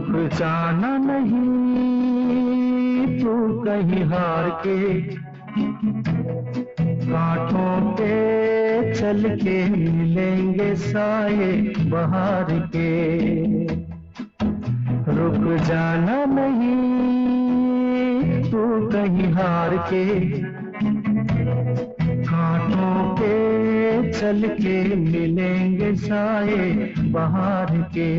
रुक जाना नहीं तू कहीं हार के, कांटों पे चल के मिलेंगे साए बहार के। रुक जाना नहीं तू कहीं हार के, कांटों पे चल के मिलेंगे साए बहार के।